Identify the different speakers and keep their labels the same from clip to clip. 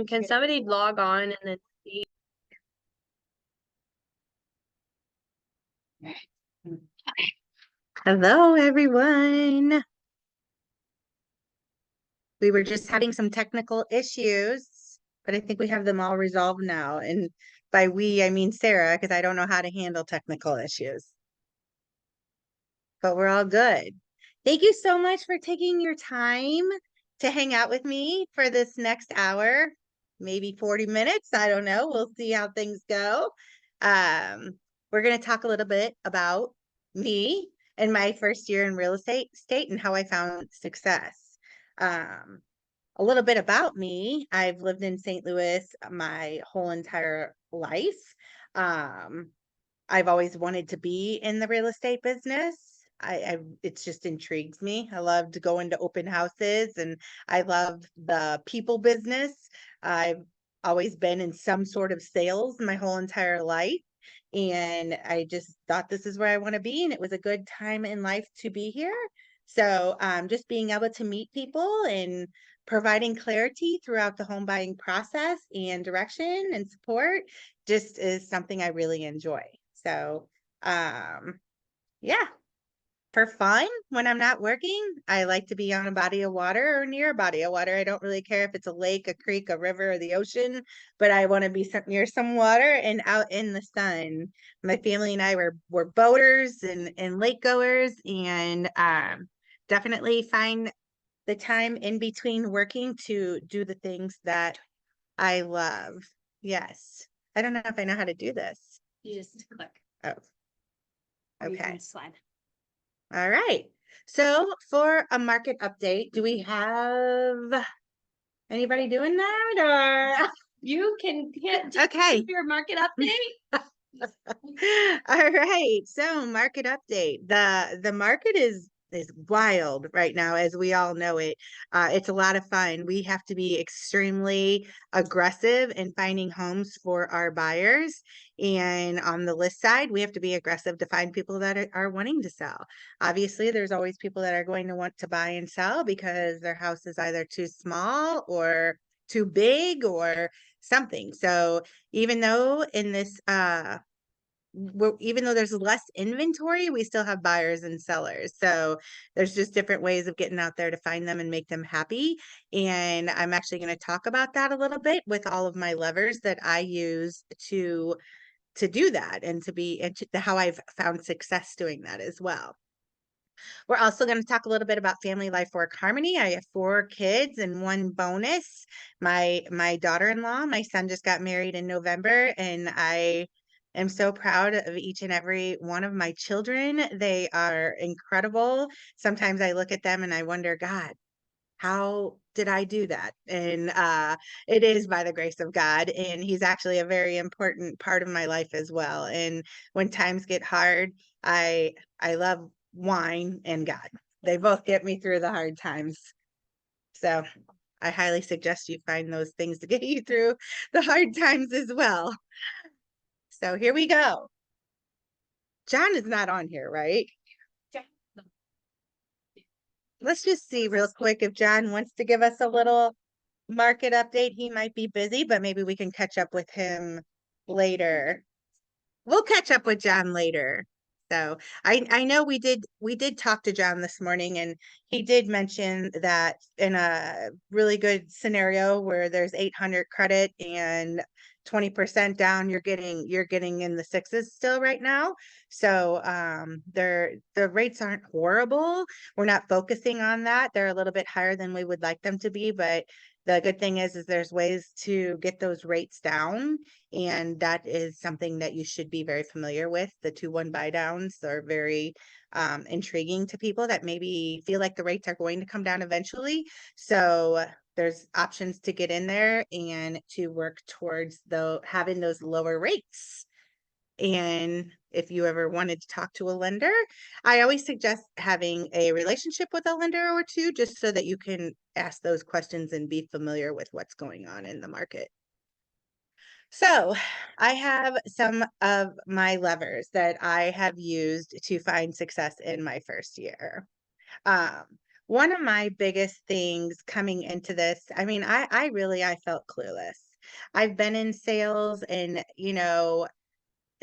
Speaker 1: Can somebody log on and then see?
Speaker 2: Hello, everyone. We were just having some technical issues, but I think we have them all resolved now. And by we, I mean Sarah, because I don't know how to handle technical issues. But we're all good. Thank you so much for taking your time to hang out with me for this next hour, maybe 40 minutes. I don't know. We'll see how things go. Um, we're going to talk a little bit about me and my first year in real estate and how I found success. Um, a little bit about me. I've lived in St. Louis my whole entire life. Um, I've always wanted to be in the real estate business. It just intrigues me. I love to go into open houses and I love the people business. I've always been in some sort of sales my whole entire life. And I just thought this is where I want to be. And it was a good time in life to be here. So just being able to meet people and providing clarity throughout the home buying process and direction and support just is something I really enjoy. So, yeah, for fun, when I'm not working, I like to be on a body of water or near a body of water. I don't really care if it's a lake, a creek, a river, or the ocean, but I want to be near some water and out in the sun. My family and I were boaters and lake goers, and definitely find the time in between working to do the things that I love. Yes. I don't know if I know how to do this.
Speaker 1: You just click.
Speaker 2: Oh,
Speaker 1: Or you
Speaker 2: okay.
Speaker 1: can slide.
Speaker 2: All right. So for a market update, do we have anybody doing that or?
Speaker 1: You can hit
Speaker 2: Okay.
Speaker 1: your market update.
Speaker 2: All right. So market update. The market is wild right now, as we all know it. It's a lot of fun. We have to be extremely aggressive in finding homes for our buyers. And on the list side, we have to be aggressive to find people that are wanting to sell. Obviously, there's always people that are going to want to buy and sell because their house is either too small or too big or something. So even though in this even though there's less inventory, we still have buyers and sellers. So there's just different ways of getting out there to find them and make them happy. And I'm actually going to talk about that a little bit with all of my levers that I use to do that and to be and to, how I've found success doing that as well. We're also going to talk a little bit about family life work harmony. I have 4 kids and one bonus. My daughter-in-law, my son just got married in November, and I am so proud of each and every one of my children. They are incredible. Sometimes I look at them and I wonder, God, how did I do that? And it is by the grace of God. And he's actually a very important part of my life as well. And when times get hard, I love wine and God. They both get me through the hard times. So I highly suggest you find those things to get you through the hard times as well. So here we go. John is not on here, right? Let's just see real quick if John wants to give us a little market update. He might be busy, but maybe we can catch up with him later. We'll catch up with John later. So I know we did talk to John this morning, and he did mention that in a really good scenario where there's 800 credit and 20% down, you're getting in the sixes still right now. So the rates aren't horrible. We're not focusing on that. They're a little bit higher than we would like them to be, but the good thing is there's ways to get those rates down, and that is something that you should be very familiar with. The 2-1 buy downs are very intriguing to people that maybe feel like the rates are going to come down eventually. So there's options to get in there and to work towards having those lower rates. And if you ever wanted to talk to a lender, I always suggest having a relationship with a lender or two, just so that you can ask those questions and be familiar with what's going on in the market. So I have some of my levers that I have used to find success in my first year. Um, one of my biggest things coming into this, I mean, I felt clueless. I've been in sales and,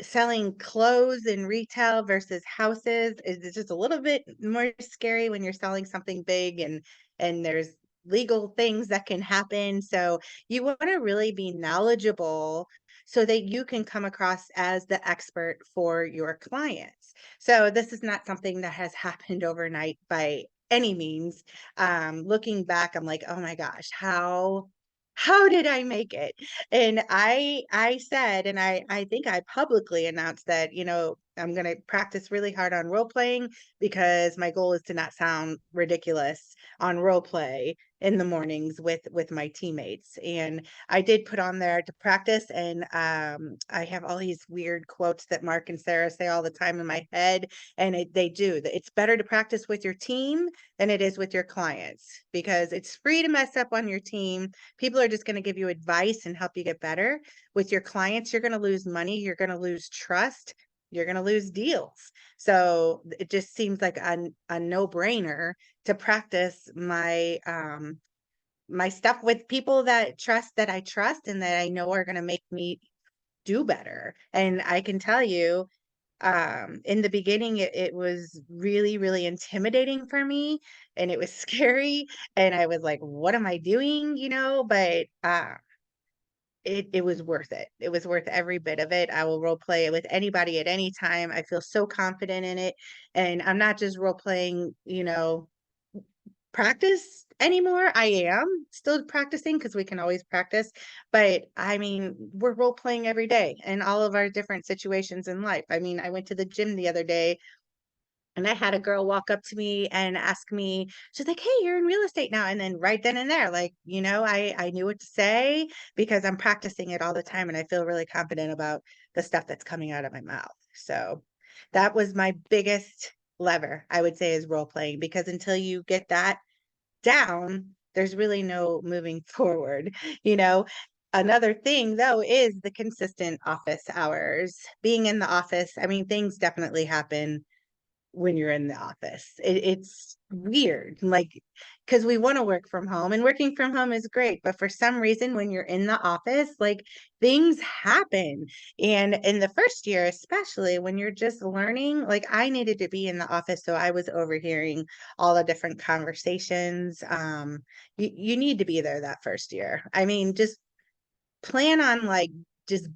Speaker 2: selling clothes in retail versus houses is just a little bit more scary when you're selling something big and there's legal things that can happen. So you want to really be knowledgeable so that you can come across as the expert for your clients. So this is not something that has happened overnight by any means. Looking back, I'm like, oh my gosh, how did I make it? And I said, and I think I publicly announced that, I'm going to practice really hard on role playing because my goal is to not sound ridiculous on role play in the mornings with my teammates. And I did put on there to practice, and I have all these weird quotes that Mark and Sarah say all the time in my head, and they do. It's better to practice with your team than it is with your clients because it's free to mess up on your team. People are just going to give you advice and help you get better. With your clients, you're going to lose money, you're going to lose trust, you're going to lose deals. So it just seems like a no-brainer to practice my stuff with people that I trust and that I know are going to make me do better. And I can tell you, in the beginning, it was really, really intimidating for me and it was scary. And I was like, what am I doing? But it was worth it. It was worth every bit of it. I will role play it with anybody at any time. I feel so confident in it. And I'm not just role playing, practice anymore. I am still practicing because we can always practice, but I mean, we're role playing every day in all of our different situations in life. I mean, I went to the gym the other day and I had a girl walk up to me and ask me, she's like, "Hey, you're in real estate now." And then right then and there, like, I knew what to say because I'm practicing it all the time and I feel really confident about the stuff that's coming out of my mouth. So that was my biggest lever, I would say, is role playing because until you get that down, there's really no moving forward, you know. Another thing though is the consistent office hours. Being in the office, I mean, things definitely happen when you're in the office. It's weird, like, because we want to work from home and working from home is great. But for some reason, when you're in the office, like things happen. And in the first year, especially when you're just learning, like I needed to be in the office. So I was overhearing all the different conversations. You need to be there that first year. I mean, just plan on like just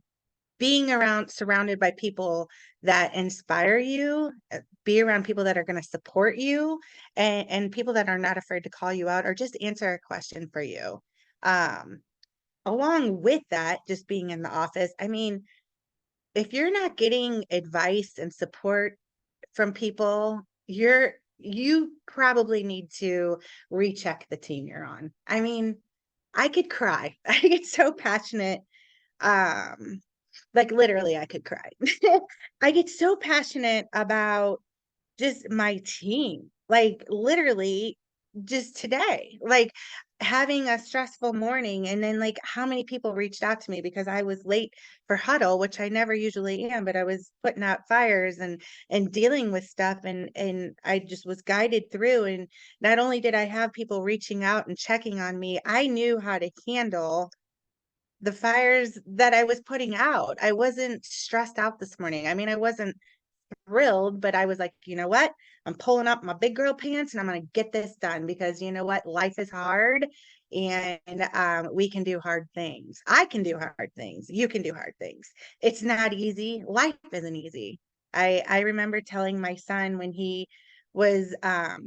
Speaker 2: being around surrounded by people that inspire you, be around people that are going to support you and people that are not afraid to call you out or just answer a question for you. Um, Along with that, just being in the office, I mean, if you're not getting advice and support from people, you probably need to recheck the team you're on. I mean, I could cry. I get so passionate. Um, like literally I could cry. I get so passionate about just my team. Like literally just today. Like having a stressful morning and then like how many people reached out to me because I was late for huddle, which I never usually am, but I was putting out fires and dealing with stuff and I just was guided through and not only did I have people reaching out and checking on me, I knew how to handle the fires that I was putting out. I wasn't stressed out this morning. I mean, I wasn't thrilled, but I was like, you know what? I'm pulling up my big girl pants and I'm going to get this done because you know what? Life is hard and we can do hard things. I can do hard things. You can do hard things. It's not easy. Life isn't easy. I remember telling my son when he was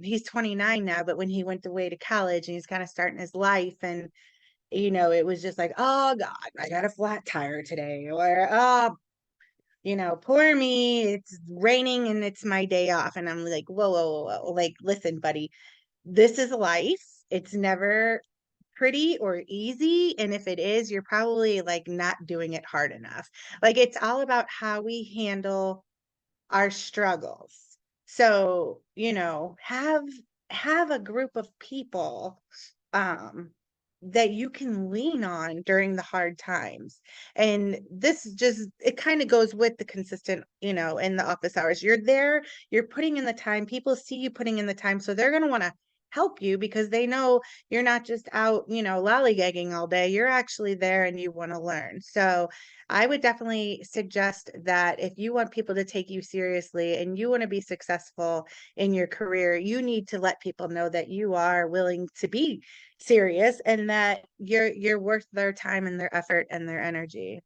Speaker 2: he's 29 now, but when he went away to college and he's kind of starting his life and it was just like, oh God, I got a flat tire today, or oh, poor me, it's raining and it's my day off. And I'm like, whoa, whoa, whoa, whoa. Like, listen, buddy, this is life. It's never pretty or easy. And if it is, you're probably like not doing it hard enough. Like, it's all about how we handle our struggles. So, have a group of people um that you can lean on during the hard times. And this just it kind of goes with the consistent, in the office hours. You're there, you're putting in the time, people see you putting in the time, so they're going to want to help you because they know you're not just out, lollygagging all day. You're actually there and you want to learn. So I would definitely suggest that if you want people to take you seriously and you want to be successful in your career, you need to let people know that you are willing to be serious and that you're worth their time and their effort and their energy.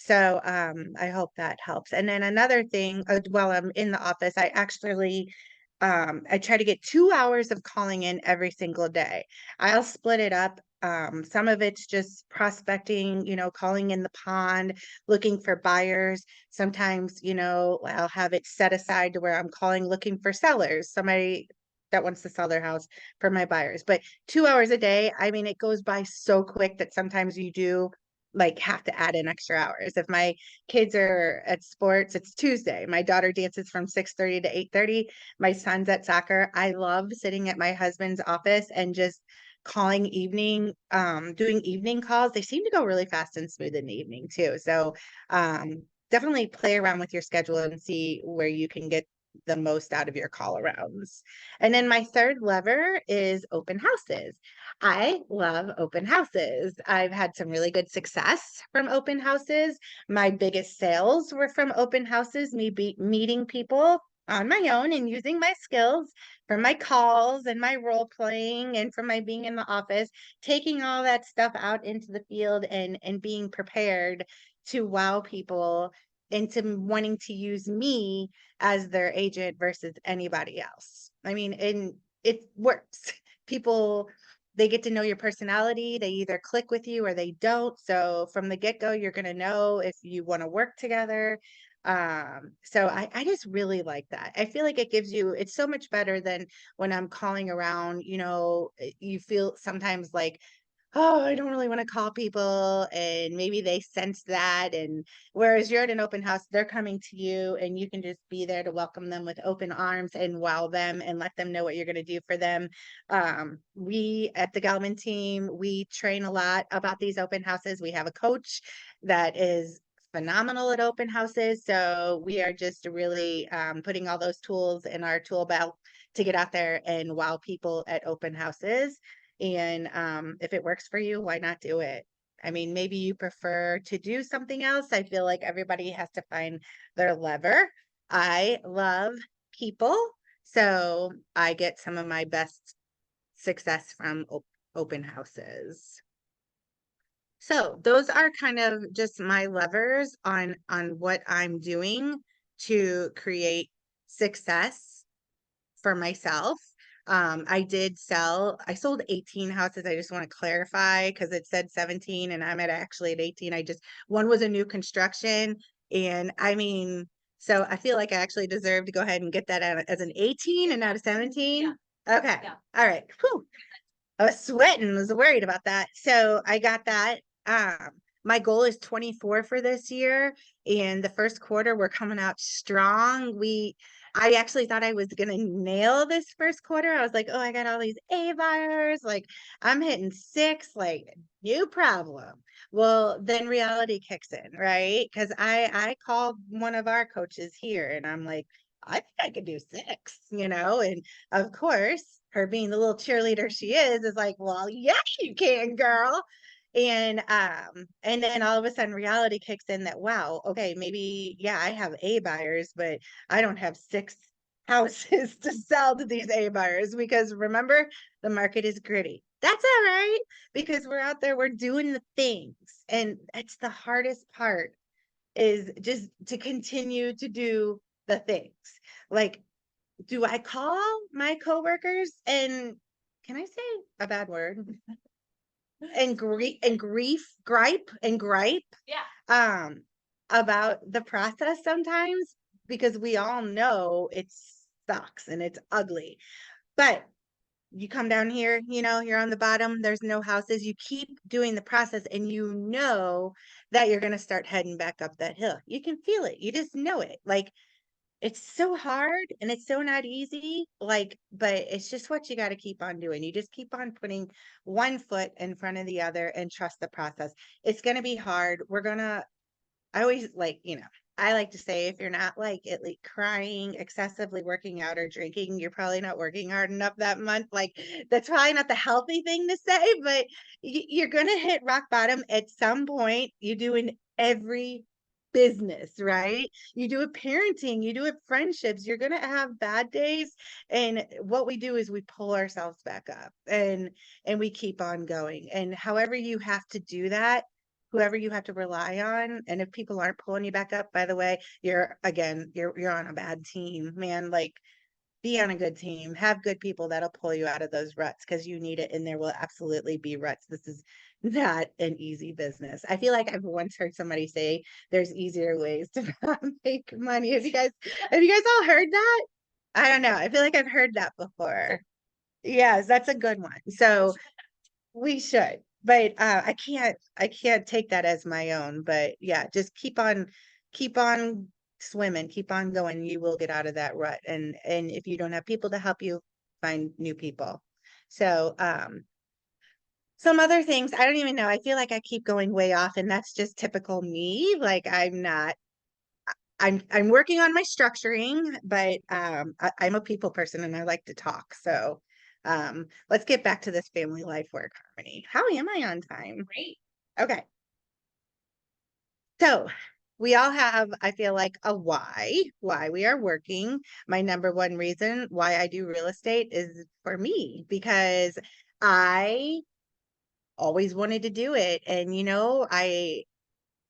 Speaker 2: So I hope that helps. And then another thing, while I'm in the office, I try to get 2 hours of calling in every single day. I'll split it up. Some of it's just prospecting, calling in the pond, looking for buyers. Sometimes, I'll have it set aside to where I'm calling, looking for sellers, somebody that wants to sell their house for my buyers. But 2 hours a day, I mean, it goes by so quick that sometimes you do like have to add in extra hours. If my kids are at sports, it's Tuesday. My daughter dances from 6:30 to 8:30. My son's at soccer. I love sitting at my husband's office and just doing evening calls. They seem to go really fast and smooth in the evening too. So definitely play around with your schedule and see where you can get the most out of your call arounds. And then my third lever is open houses. I love open houses. I've had some really good success from open houses. My biggest sales were from open houses, meeting people on my own and using my skills from my calls and my role playing and from my being in the office, taking all that stuff out into the field and being prepared to wow people into wanting to use me as their agent versus anybody else. I mean, and it works. People, they get to know your personality. They either click with you or they don't. So from the get-go, you're going to know if you want to work together. So I just really like that. I feel like it's so much better than when I'm calling around, you feel sometimes like, oh, I don't really want to call people. And maybe they sense that. And whereas you're at an open house, they're coming to you and you can just be there to welcome them with open arms and wow them and let them know what you're going to do for them. We at the Gelman team, we train a lot about these open houses. We have a coach that is phenomenal at open houses. So we are just really putting all those tools in our tool belt to get out there and wow people at open houses. And if it works for you, why not do it? I mean, maybe you prefer to do something else. I feel like everybody has to find their lever. I love people, so I get some of my best success from open houses. So those are kind of just my levers on what I'm doing to create success for myself. I sold 18 houses. I just want to clarify because it said 17 and I'm actually at 18. One was a new construction. And I mean, so I feel like I actually deserve to go ahead and get that as an 18 and not a 17. Yeah. Okay. Yeah. All right. Whew. I was sweating, was worried about that. So I got that. My goal is 24 for this year. And the first quarter, we're coming out strong. I actually thought I was gonna nail this first quarter. I was like, oh, I got all these A buyers, like I'm hitting 6, like no problem. Well, then reality kicks in, right? Because I called one of our coaches here and I'm like, I think I could do 6, and of course, her being the little cheerleader she is like, well, yeah, you can, girl. And then all of a sudden reality kicks in that, wow, okay, maybe, yeah, I have A buyers, but I don't have 6 houses to sell to these A buyers because remember, the market is gritty. That's all right because we're out there, we're doing the things. And that's the hardest part is just to continue to do the things. Like, do I call my coworkers and can I say a bad word? And gripe
Speaker 1: Yeah.
Speaker 2: about the process sometimes because we all know it sucks and it's ugly. But you come down here, you're on the bottom, there's no houses, you keep doing the process and you know that you're going to start heading back up that hill. You can feel it. You just know it. Like it's so hard and it's so not easy, but it's just what you got to keep on doing. You just keep on putting one foot in front of the other and trust the process. It's going to be hard. I always I like to say if you're not like crying, excessively working out or drinking, you're probably not working hard enough that month. Like that's probably not the healthy thing to say, but you're gonna hit rock bottom at some point. You do in every business, right? You do it parenting, you do it friendships. You're gonna have bad days, and what we do is we pull ourselves back up and we keep on going. And however you have to do that, whoever you have to rely on, and if people aren't pulling you back up, by the way, you're on a bad team, man. Like be on a good team, have good people that'll pull you out of those ruts because you need it, and there will absolutely be ruts. This is not an easy business. I feel like I've once heard somebody say there's easier ways to not make money. Have you guys all heard that? I don't know. I feel like I've heard that before. Yes, that's a good one. So we should, but I can't take that as my own. But yeah, just keep on swimming, keep on going. You will get out of that rut. And if you don't have people to help you, find new people. So some other things, I don't even know. I feel like I keep going way off, and that's just typical me. Like I'm not I'm working on my structuring, but I'm a people person and I like to talk. So let's get back to this family life work harmony. How am I on time?
Speaker 1: Great.
Speaker 2: Okay. So we all have, I feel like, a why we are working. My number one reason why I do real estate is for me because I always wanted to do it. And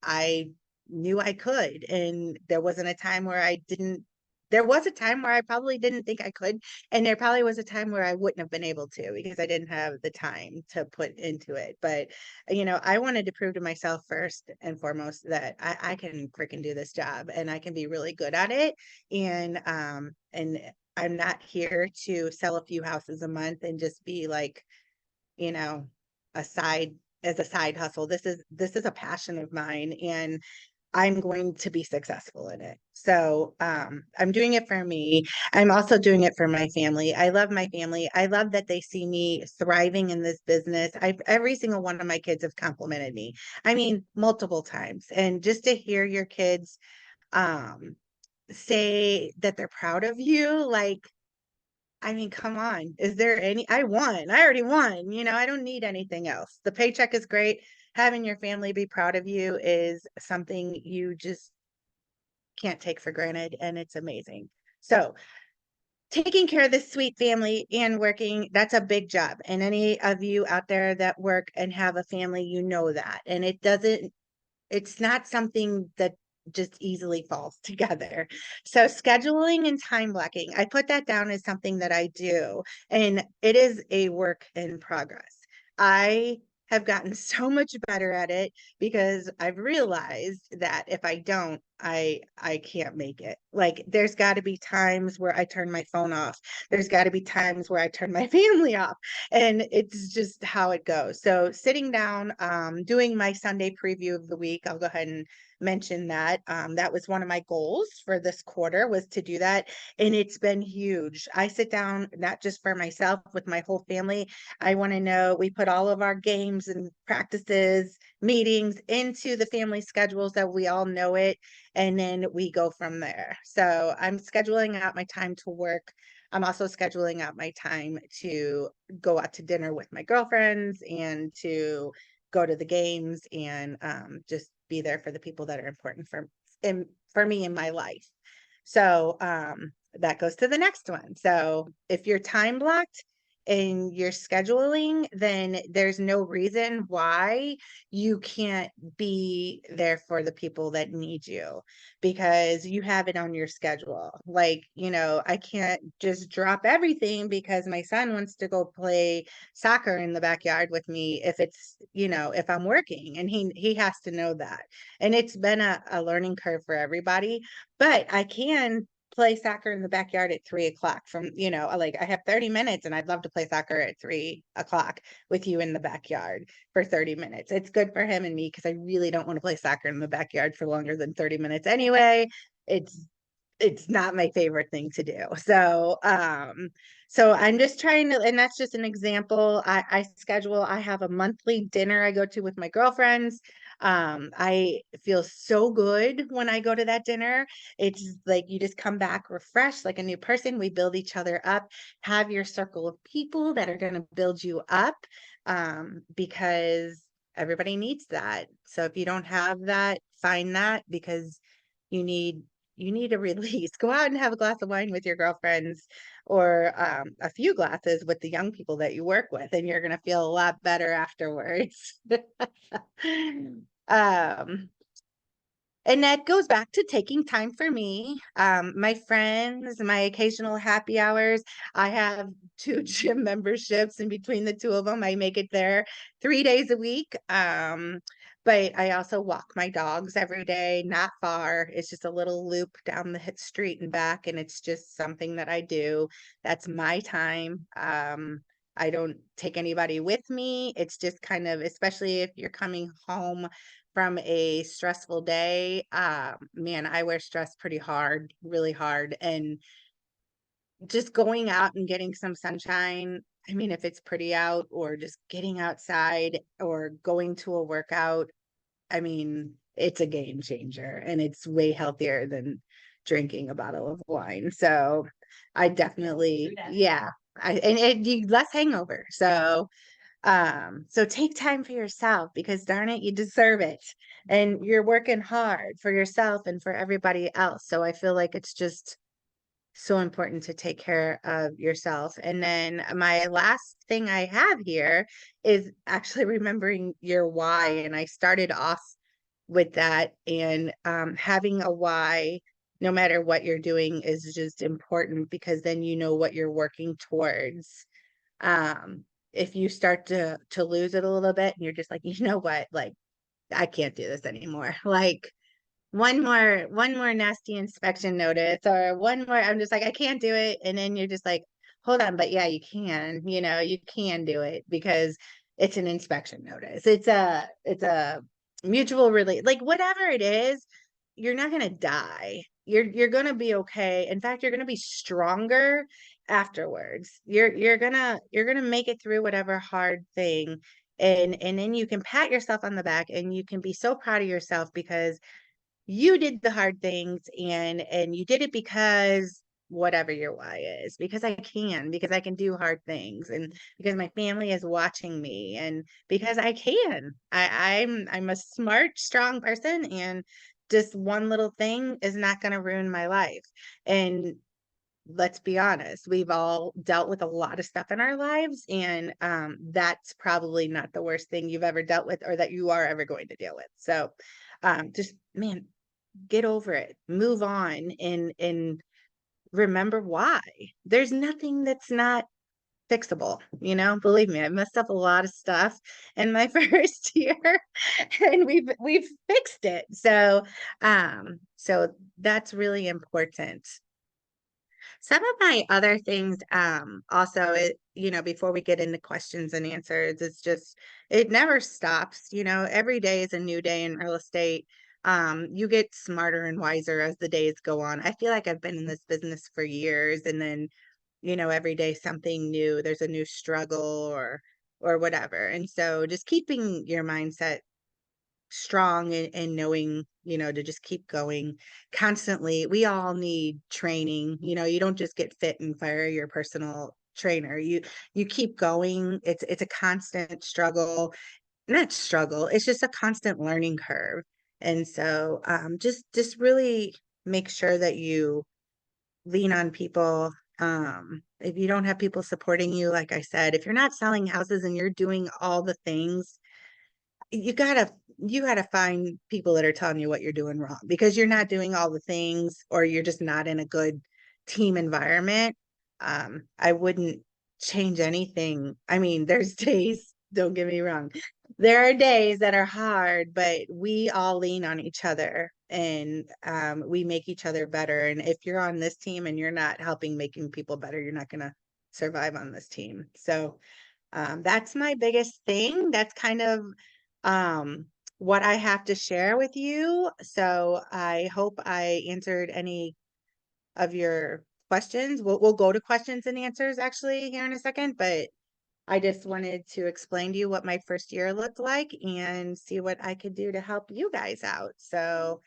Speaker 2: I knew I could, and there wasn't a time where I didn't. There was a time where I probably didn't think I could, and there probably was a time where I wouldn't have been able to because I didn't have the time to put into it. But I wanted to prove to myself first and foremost that I can freaking do this job and I can be really good at it. And I'm not here to sell a few houses a month and just be like, you know, a side as a side hustle. This is a passion of mine and I'm going to be successful in it. So I'm doing it for me. I'm also doing it for my family. I love my family. I love that they see me thriving in this business. Every single one of my kids have complimented me. I mean, multiple times. And just to hear your kids um, say that they're proud of you, like I mean, come on. Is there any? I won. I already won. I don't need anything else. The paycheck is great. Having your family be proud of you is something you just can't take for granted, and it's amazing. So, taking care of this sweet family and working, that's a big job. And any of you out there that work and have a family, you know that. And it's not something that just easily falls together. So scheduling and time blocking, I put that down as something that I do, and it is a work in progress. I have gotten so much better at it because I've realized that if I don't, I can't make it. Like there's got to be times where I turn my phone off. There's got to be times where I turn my family off, and it's just how it goes. So sitting down, doing my Sunday preview of the week, I'll go ahead and mention that. That was one of my goals for this quarter was to do that, and it's been huge. I sit down not just for myself, with my whole family. I want to know, we put all of our games and practices, meetings into the family schedules that we all know it, and then we go from there. So I'm scheduling out my time to work. I'm also scheduling out my time to go out to dinner with my girlfriends and to go to the games and just be there for the people that are important for me in my life. So that goes to the next one. So if you're time blocked and you're scheduling, then there's no reason why you can't be there for the people that need you because you have it on your schedule. Like, I can't just drop everything because my son wants to go play soccer in the backyard with me if I'm working, and he has to know that. And it's been a learning curve for everybody, but I can play soccer in the backyard at 3 o'clock like I have 30 minutes and I'd love to play soccer at 3 o'clock with you in the backyard for 30 minutes. It's good for him and me because I really don't want to play soccer in the backyard for longer than 30 minutes anyway. It's not my favorite thing to do. So I'm just trying to, and that's just an example. I have a monthly dinner I go to with my girlfriends. I feel so good when I go to that dinner. It's like you just come back refreshed, like a new person. We build each other up. Have your circle of people that are going to build you up, because everybody needs that. So if you don't have that, find that, because you need you need a release. Go out and have a glass of wine with your girlfriends, or a few glasses with the young people that you work with, and you're going to feel a lot better afterwards. um and that goes back to taking time for me, my friends, my occasional happy hours. I have 2 gym memberships, and between the 2 of them, I make it there 3 days a week. But I also walk my dogs every day, not far. It's just a little loop down the street and back, and it's just something that I do. That's my time. I don't take anybody with me. It's just kind of, especially if you're coming home from a stressful day, man, I wear stress pretty hard, really hard. And just going out and getting some sunshine. I mean, if it's pretty out, or just getting outside, or going to a workout, I mean, it's a game changer, and it's way healthier than drinking a bottle of wine. So I definitely, yeah, and you less hangover. So take time for yourself, because darn it, you deserve it. And you're working hard for yourself and for everybody else. So I feel like it's just so important to take care of yourself. And then my last thing I have here is actually remembering your why. And I started off with that, and having a why, no matter what you're doing, is just important, because then you know what you're working towards. If you start to lose it a little bit, and you're just like, you know what, like, I can't do this anymore. Like, one more nasty inspection notice, or one more, I'm just like, I can't do it. And then you're just like, hold on, but yeah, you can, you can do it, because it's an inspection notice. It's a mutual relate, like, whatever it is, you're not gonna die. You're gonna be okay. In fact, you're gonna be stronger afterwards. You're gonna make it through whatever hard thing. And then you can pat yourself on the back, and you can be so proud of yourself, because you did the hard things, and you did it because whatever your why is, because I can do hard things, and because my family is watching me, and because I can. I'm a smart, strong person, and just one little thing is not going to ruin my life. And let's be honest, we've all dealt with a lot of stuff in our lives, and that's probably not the worst thing you've ever dealt with, or that you are ever going to deal with. So just, man, get over it, move on, and remember why. There's nothing that's not fixable, believe me, I messed up a lot of stuff in my first year, and we've fixed it. So that's really important. Some of my other things, also, before we get into questions and answers, it's just, it never stops. Every day is a new day in real estate. You get smarter and wiser as the days go on. I feel like I've been in this business for years, and then, every day something new, there's a new struggle, or whatever. And so just keeping your mindset strong, and knowing, to just keep going constantly. We all need training. You don't just get fit and fire your personal trainer. You keep going. It's a constant struggle, not struggle. It's just a constant learning curve. And so just really make sure that you lean on people. If you don't have people supporting you, like I said, if you're not selling houses and you're doing all the things, you gotta find people that are telling you what you're doing wrong, because you're not doing all the things, or you're just not in a good team environment. I wouldn't change anything. I mean, there's days, don't get me wrong, there are days that are hard, but we all lean on each other, and we make each other better. And if you're on this team and you're not helping making people better, you're not gonna survive on this team. So that's my biggest thing. That's kind of um, what I have to share with you. So I hope I answered any of your questions. We'll go to questions and answers actually here in a second, but I just wanted to explain to you what my first year looked like and see what I could do to help you guys out. So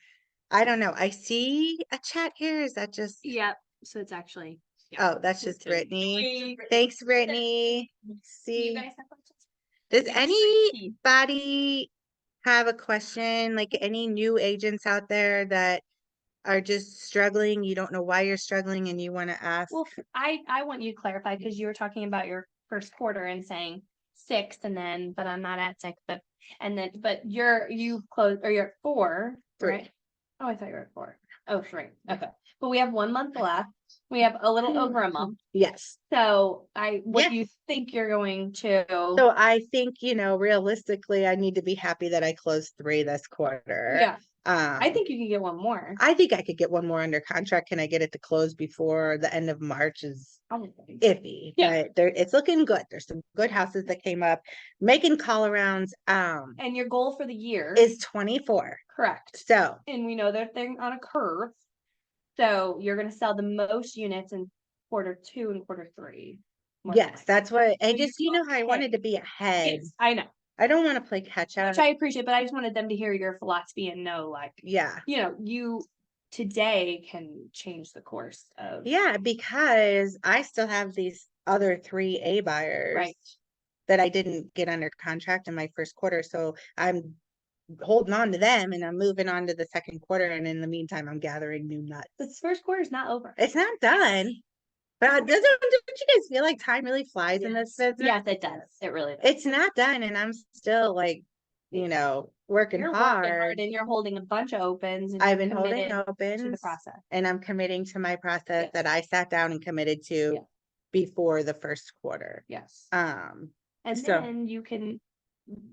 Speaker 2: I don't know. I see a chat here. Is that just,
Speaker 1: Yep, so it's actually. yeah,
Speaker 2: oh, that's just
Speaker 1: it's
Speaker 2: Brittany.
Speaker 1: Brittany.
Speaker 2: Thanks, Brittany.
Speaker 1: Do you
Speaker 2: See,
Speaker 1: guys have questions?
Speaker 2: does
Speaker 1: Yes.
Speaker 2: anybody have a question? Like any new agents out there that are just struggling? You don't know why you're struggling and you want to ask?
Speaker 1: Well, I want you to clarify, because you were talking about your first quarter and saying 6, and then, but I'm not at 6, but you closed, or you're at 4,
Speaker 2: 3.
Speaker 1: right? Oh, I thought you were at 4. Oh, 3, okay. But we have 1 month left. We have a little over a month.
Speaker 2: Yes.
Speaker 1: So what do
Speaker 2: Yes.
Speaker 1: you think you're going to?
Speaker 2: So I think, realistically, I need to be happy that I closed 3 this quarter.
Speaker 1: Yeah, I
Speaker 2: Um,
Speaker 1: think you can get one more.
Speaker 2: I think I could get one more under contract. Can I get it to close before the end of March is
Speaker 1: Probably.
Speaker 2: iffy,
Speaker 1: Yeah.
Speaker 2: but it's looking good. There's some good houses that came up, making call arounds,
Speaker 1: And your goal for the year
Speaker 2: is 24.
Speaker 1: correct.
Speaker 2: So
Speaker 1: And we know that they're on a curve. So you're gonna sell the most units in quarter 2 and quarter 3. more than
Speaker 2: yes,
Speaker 1: likely.
Speaker 2: that's what, and
Speaker 1: So
Speaker 2: just, how I
Speaker 1: okay.
Speaker 2: wanted to be ahead.
Speaker 1: Yes, I know,
Speaker 2: I don't want to play catch up.
Speaker 1: which I appreciate, but I just wanted them to hear your philosophy and know, like,
Speaker 2: Yeah.
Speaker 1: you today can change the course of.
Speaker 2: Yeah, because I still have these other 3 A buyers.
Speaker 1: Right.
Speaker 2: That I didn't get under contract in my first quarter. So I'm holding on to them and I'm moving on to the second quarter. And in the meantime, I'm gathering new nuts.
Speaker 1: This first quarter is not over.
Speaker 2: It's not done. But don't you guys feel like time really flies in this business?
Speaker 1: Yes, it does. It really does.
Speaker 2: It's not done. And I'm still like, working
Speaker 1: You're
Speaker 2: hard.
Speaker 1: working hard and you're holding a bunch of opens and
Speaker 2: I've
Speaker 1: you're
Speaker 2: been holding
Speaker 1: committed to the
Speaker 2: opens
Speaker 1: process.
Speaker 2: and I'm committing to my process
Speaker 1: Yes.
Speaker 2: that I sat down and committed to
Speaker 1: Yeah.
Speaker 2: before the first quarter.
Speaker 1: Yes.
Speaker 2: And
Speaker 1: then you can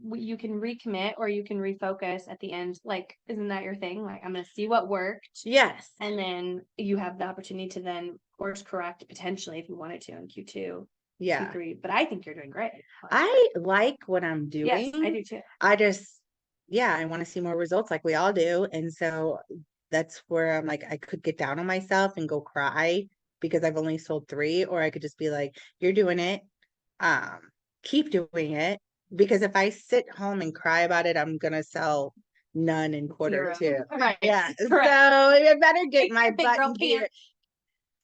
Speaker 1: recommit, or you can refocus at the end. Like, isn't that your thing? Like, I'm gonna see what worked.
Speaker 2: Yes.
Speaker 1: And then you have the opportunity to then course correct potentially if you wanted to in Q2,
Speaker 2: Yeah.
Speaker 1: Q3. But I think you're doing great.
Speaker 2: I like what I'm doing.
Speaker 1: Yes, I do too.
Speaker 2: I just, I want to see more results like we all do. And so that's where I'm like, I could get down on myself and go cry because I've only sold 3, or I could just be like, you're doing it. Keep doing it. Because if I sit home and cry about it, I'm going to sell none in quarter 2.
Speaker 1: Right.
Speaker 2: Yeah.
Speaker 1: Correct.
Speaker 2: So I better get my
Speaker 1: Big girl
Speaker 2: butt in gear.
Speaker 1: pants.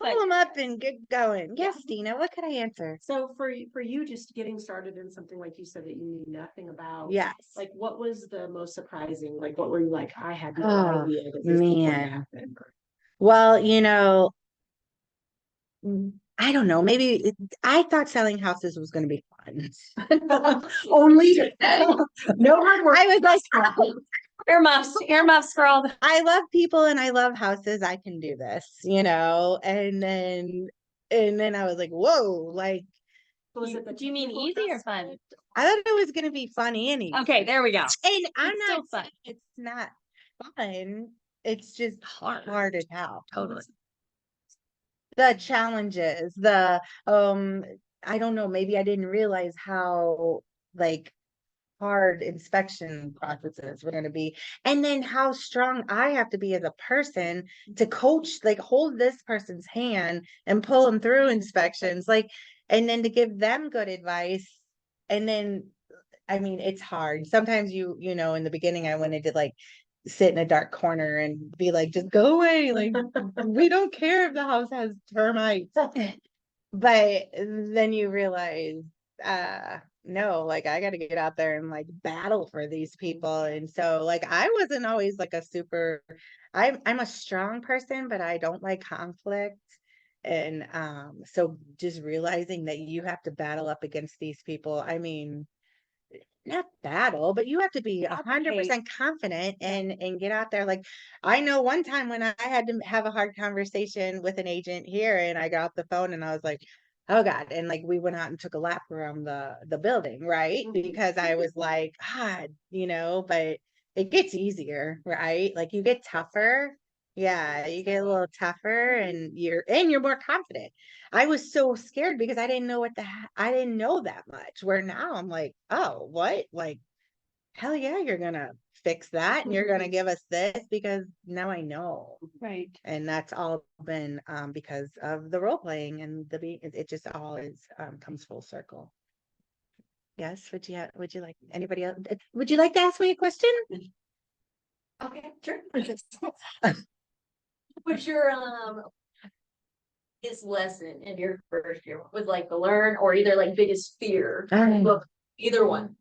Speaker 2: Pull them up and get going.
Speaker 1: Yeah.
Speaker 2: Yes, Dina, what could I answer?
Speaker 3: So for you just getting started in something like you said that you knew nothing about.
Speaker 2: Yes.
Speaker 3: Like what was the most surprising? Like what were you like, I had no
Speaker 2: Oh,
Speaker 3: idea that this was going to
Speaker 2: man.
Speaker 3: happen.
Speaker 2: Well, I don't know. Maybe I thought selling houses was going to be fun.
Speaker 3: Only no hard work.
Speaker 2: I was like,
Speaker 1: Earmuffs for all the.
Speaker 2: I love people and I love houses. I can do this, and then I was like, whoa, like,
Speaker 1: Do you mean easy or fun?
Speaker 2: I thought it was going to be fun and easy.
Speaker 1: Okay, there we go.
Speaker 2: And I'm
Speaker 1: It's
Speaker 2: not
Speaker 1: still fun.
Speaker 2: saying it's not fun. It's just hard as hell.
Speaker 1: Totally.
Speaker 2: The challenges, I don't know, maybe I didn't realize how like hard inspection processes were going to be, and then how strong I have to be as a person to coach, like hold this person's hand and pull them through inspections, like, and then to give them good advice. And then, I mean, it's hard. Sometimes in the beginning, I wanted to like sit in a dark corner and be like, just go away. Like, we don't care if the house has termites. But then you realize, no, like I got to get out there and like battle for these people. And so like, I wasn't always like I'm a strong person, but I don't like conflict. And, so just realizing that you have to battle up against these people. I mean, not battle, but you have to be 100% confident and get out there. Like, I know one time when I had to have a hard conversation with an agent here, and I got off the phone and I was like, oh God. And like, we went out and took a lap around the building, right? Because I was like, God, but it gets easier, right? Like you get tougher. Yeah, you get a little tougher and you're more confident. I was so scared because I didn't know I didn't know that much. Where now I'm like, oh, what? Like, hell yeah, you're gonna fix that and you're gonna give us this because now I know.
Speaker 1: Right.
Speaker 2: And that's all been because of the role playing and it just all comes full circle. Yes, would you like, anybody else, would you like to ask me a question?
Speaker 4: Okay, sure. What's your biggest lesson in your first year? Was like the learn or either like biggest fear? Look, either one.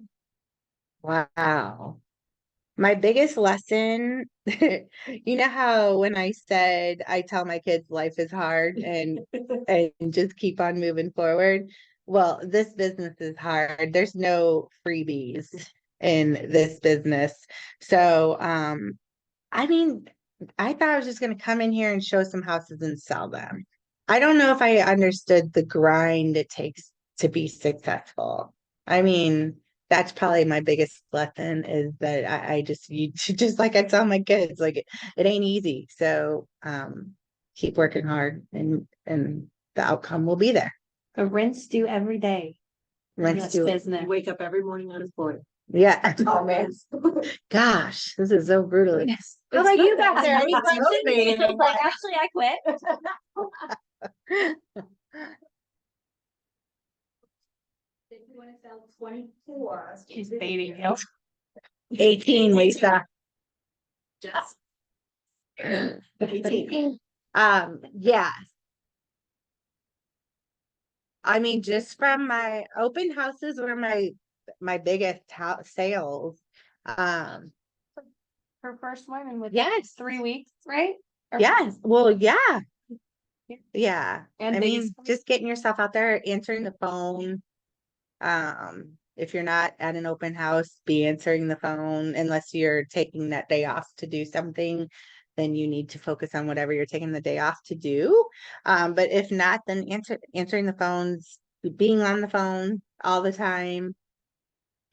Speaker 2: Wow. My biggest lesson, you know how when I said I tell my kids life is hard and just keep on moving forward. Well, this business is hard. There's no freebies in this business. So, I mean, I thought I was just gonna come in here and show some houses and sell them. I don't know if I understood the grind it takes to be successful. I mean, that's probably my biggest lesson is that I just you just like I tell my kids, like it ain't easy. So keep working hard and the outcome will be there.
Speaker 1: A rinse do every day. in
Speaker 2: Let's
Speaker 1: this
Speaker 2: do it.
Speaker 1: business.
Speaker 3: You wake up every morning unemployed.
Speaker 2: Yeah.
Speaker 4: Oh, man.
Speaker 2: Gosh, this is so brutal.
Speaker 1: Yes.
Speaker 2: How about you back there? Any
Speaker 1: It's
Speaker 2: questions?
Speaker 1: motivating. Like, actually, I quit.
Speaker 4: If you wanna sell 24.
Speaker 1: She's baiting you.
Speaker 2: 18, Lisa.
Speaker 4: Just.
Speaker 2: Yeah. I mean, just from my open houses were my biggest sales.
Speaker 1: Her first one and with
Speaker 2: Yes.
Speaker 1: 3 weeks, right? Or-
Speaker 2: Yes, well, yeah.
Speaker 1: Yeah.
Speaker 2: Yeah,
Speaker 1: And
Speaker 2: I mean,
Speaker 1: biggest-
Speaker 2: just getting yourself out there, answering the phone. If you're not at an open house, be answering the phone unless you're taking that day off to do something. Then you need to focus on whatever you're taking the day off to do. But if not, then answering the phones, being on the phone all the time,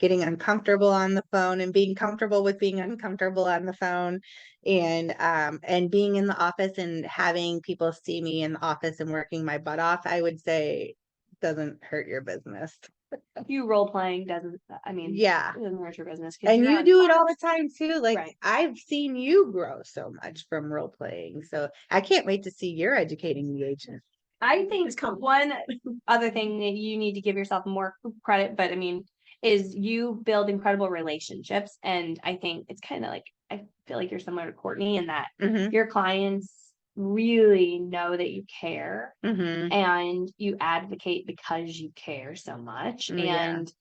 Speaker 2: getting uncomfortable on the phone and being comfortable with being uncomfortable on the phone and being in the office and having people see me in the office and working my butt off, I would say doesn't hurt your business.
Speaker 1: You role playing doesn't, I mean,
Speaker 2: Yeah.
Speaker 1: it doesn't hurt your business. 'cause
Speaker 2: And
Speaker 1: you're
Speaker 2: you
Speaker 1: on
Speaker 2: do it all
Speaker 1: fire.
Speaker 2: the time too. Like
Speaker 1: Right.
Speaker 2: I've seen you grow so much from role playing. So I can't wait to see you're educating the agent.
Speaker 1: I think one other thing that you need to give yourself more credit, but I mean, is you build incredible relationships. And I think it's kind of like, I feel like you're similar to Courtney in that
Speaker 2: Mm-hmm.
Speaker 1: your clients really know that you care
Speaker 2: Mm-hmm.
Speaker 1: and you advocate because you care so much.
Speaker 2: Yeah.
Speaker 1: And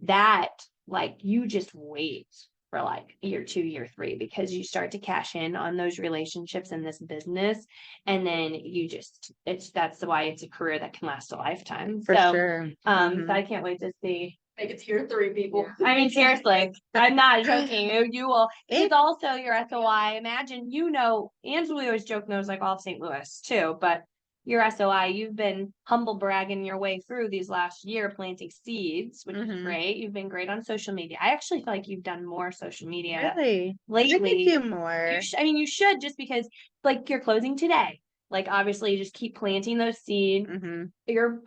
Speaker 1: that like you just wait for like year 2, year 3, because you start to cash in on those relationships in this business. And then you just that's why it's a career that can last a lifetime.
Speaker 2: For
Speaker 1: So
Speaker 2: sure.
Speaker 1: so
Speaker 2: Mhm.
Speaker 1: I can't wait to see.
Speaker 4: Make it tier 3 people.
Speaker 1: I mean, seriously, I'm not joking. You will.
Speaker 2: It-
Speaker 1: It's also your SOI. Imagine, Angela, we always joke knows like all of St. Louis too, but your SOI, you've been humble bragging your way through these last year planting seeds, which is
Speaker 2: Mhm.
Speaker 1: great. You've been great on social media. I actually feel like you've done more social media
Speaker 2: Really? I
Speaker 1: lately.
Speaker 2: could do more.
Speaker 1: I mean, you should, just because like you're closing today. Like obviously you just keep planting those seeds.
Speaker 2: Mhm.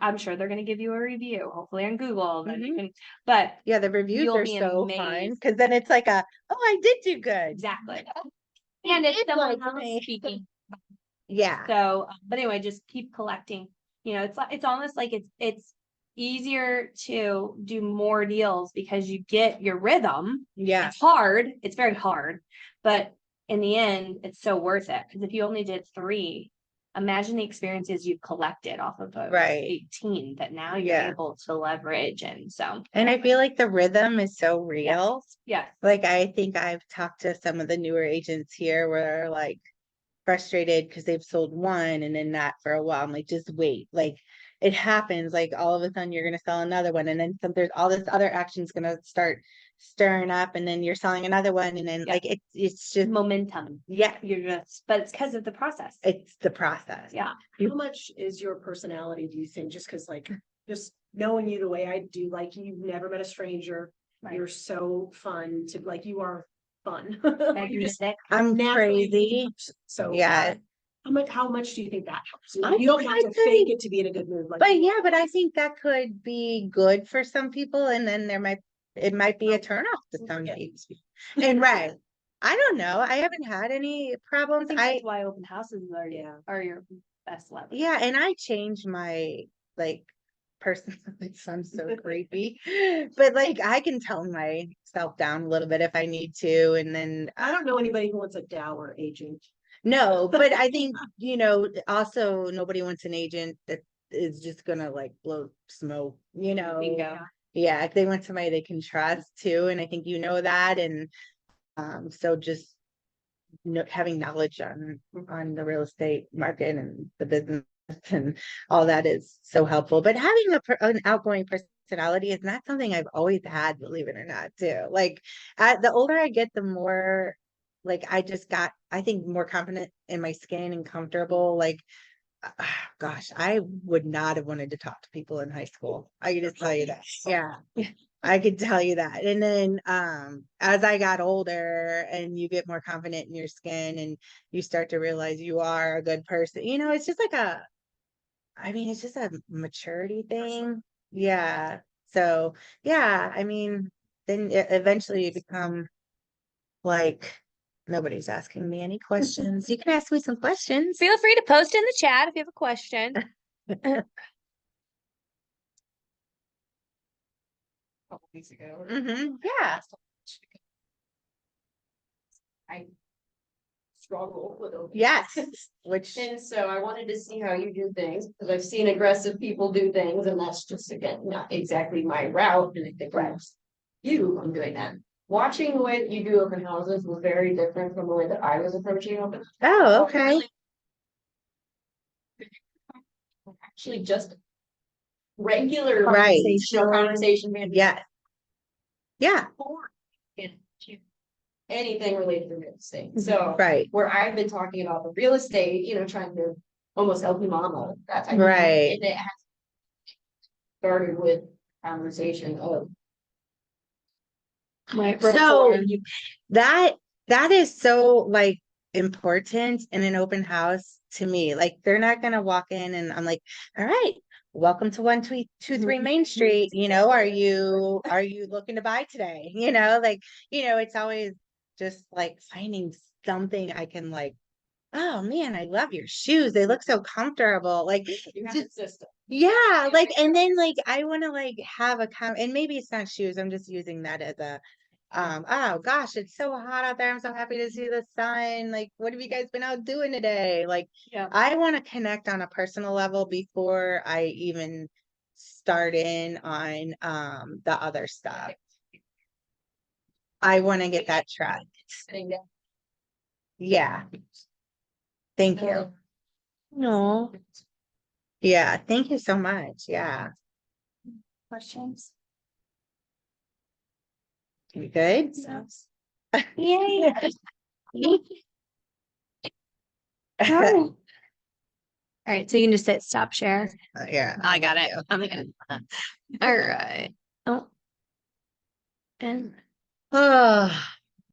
Speaker 1: I'm sure they're gonna give you a review, hopefully on Google. Then you
Speaker 2: Mhm.
Speaker 1: can, but
Speaker 2: Yeah, the reviews
Speaker 1: You'll
Speaker 2: are
Speaker 1: be
Speaker 2: so fun
Speaker 1: amazed.
Speaker 2: because then it's like oh, I did do good.
Speaker 1: exactly. And it's
Speaker 2: did
Speaker 1: someone
Speaker 2: like
Speaker 1: else
Speaker 2: me.
Speaker 1: speaking.
Speaker 2: Yeah.
Speaker 1: So, but anyway, just keep collecting. It's almost like it's easier to do more deals because you get your rhythm.
Speaker 2: Yeah.
Speaker 1: It's hard. It's very hard, but in the end, it's so worth it. Because if you only did 3, imagine the experiences you've collected off of those
Speaker 2: Right.
Speaker 1: 18 that now you're
Speaker 2: Yeah.
Speaker 1: able to leverage. And so,
Speaker 2: And I feel like the rhythm is so real.
Speaker 1: yeah,
Speaker 2: Like I think I've talked to some of the newer agents here where they're like frustrated because they've sold one and then not for a while. I'm like, just wait. Like it happens. Like all of a sudden you're gonna sell another one, and then there's all this other action's gonna start stirring up, and then you're selling another one, and then
Speaker 1: Yeah.
Speaker 2: like it's just
Speaker 1: momentum.
Speaker 2: yeah,
Speaker 1: But it's because of the process.
Speaker 2: it's the process.
Speaker 1: Yeah.
Speaker 3: How much is your personality, do you think? Just because like, just knowing you the way I do, like you've never met a stranger.
Speaker 1: Right.
Speaker 3: You're so fun to like, you are fun. You just
Speaker 1: Magnetic.
Speaker 2: I'm
Speaker 3: naturally-
Speaker 2: crazy.
Speaker 3: So.
Speaker 2: Yeah.
Speaker 3: How much do you think that helps?
Speaker 2: I
Speaker 3: You don't
Speaker 2: think
Speaker 3: have to
Speaker 2: I'd say-
Speaker 3: fake it to be in a good mood. Like,
Speaker 2: But yeah, but I think that could be good for some people, and then it might be a turnoff to some
Speaker 3: Yeah.
Speaker 2: people. And right. I don't know. I haven't had any
Speaker 1: I
Speaker 2: problems.
Speaker 1: think that's why open houses
Speaker 3: Yeah.
Speaker 1: are your best level.
Speaker 2: Yeah, and I changed my like person. It sounds so creepy, but like I can tone myself down a little bit if I need to, and then
Speaker 3: I don't know anybody who wants a dour agent.
Speaker 2: no, but I think, also nobody wants an agent that is just gonna like blow smoke,
Speaker 1: Bingo.
Speaker 2: Yeah, if they want somebody they can trust too, and I think that, and so just having knowledge on the real estate market and the business and all that is so helpful. But having an outgoing personality is not something I've always had, believe it or not, too. Like the older I get, the more like I think more confident in my skin and comfortable. Like gosh, I would not have wanted to talk to people in high school. I can just tell you that. Yeah. I could tell you that. And then as I got older and you get more confident in your skin and you start to realize you are a good person, it's just like it's just a maturity thing. Yeah. So yeah, then eventually you become like nobody's asking me any questions. You can ask me some questions.
Speaker 1: Feel free to post in the chat if you have a question.
Speaker 4: Couple weeks ago.
Speaker 2: Yeah.
Speaker 4: I struggle with it.
Speaker 2: Yes. Which
Speaker 4: And so I wanted to see how you do things, because I've seen aggressive people do things, and that's just, again, not exactly my route, and I think that's you on doing that. Watching the way that you do open houses was very different from the way that I was approaching open.
Speaker 2: oh, okay.
Speaker 4: Actually, just regular
Speaker 2: Right.
Speaker 4: conversation, man.
Speaker 2: Yeah. Yeah.
Speaker 4: Anything related to real estate. So
Speaker 2: Right.
Speaker 4: where I've been talking about the real estate, trying to almost help your mama, that type of
Speaker 2: Right.
Speaker 4: thing. And it has started with conversation of
Speaker 2: So that is so like important in an open house to me. Like they're not gonna walk in and I'm like, all right, welcome to 123 Main Street. Are you looking to buy today? It's always just like finding something I can like, oh man, I love your shoes. They look so comfortable. Like
Speaker 4: you have
Speaker 2: just
Speaker 4: a system.
Speaker 2: yeah, like and then like I want to like have and maybe it's not shoes. I'm just using that as a oh gosh, it's so hot out there. I'm so happy to see the sun. Like, what have you guys been out doing today? Like,
Speaker 1: Yeah.
Speaker 2: I want to connect on a personal level before I even start in on the other stuff. I want to get that trust.
Speaker 4: Sitting down.
Speaker 2: Yeah. Thank you.
Speaker 1: No
Speaker 2: Yeah, thank you so much. Yeah.
Speaker 1: questions.
Speaker 2: You good?
Speaker 1: Yay. All right, so you can just hit stop share.
Speaker 2: Yeah.
Speaker 1: I got it. I'm gonna. All right. Oh. And
Speaker 2: Oh,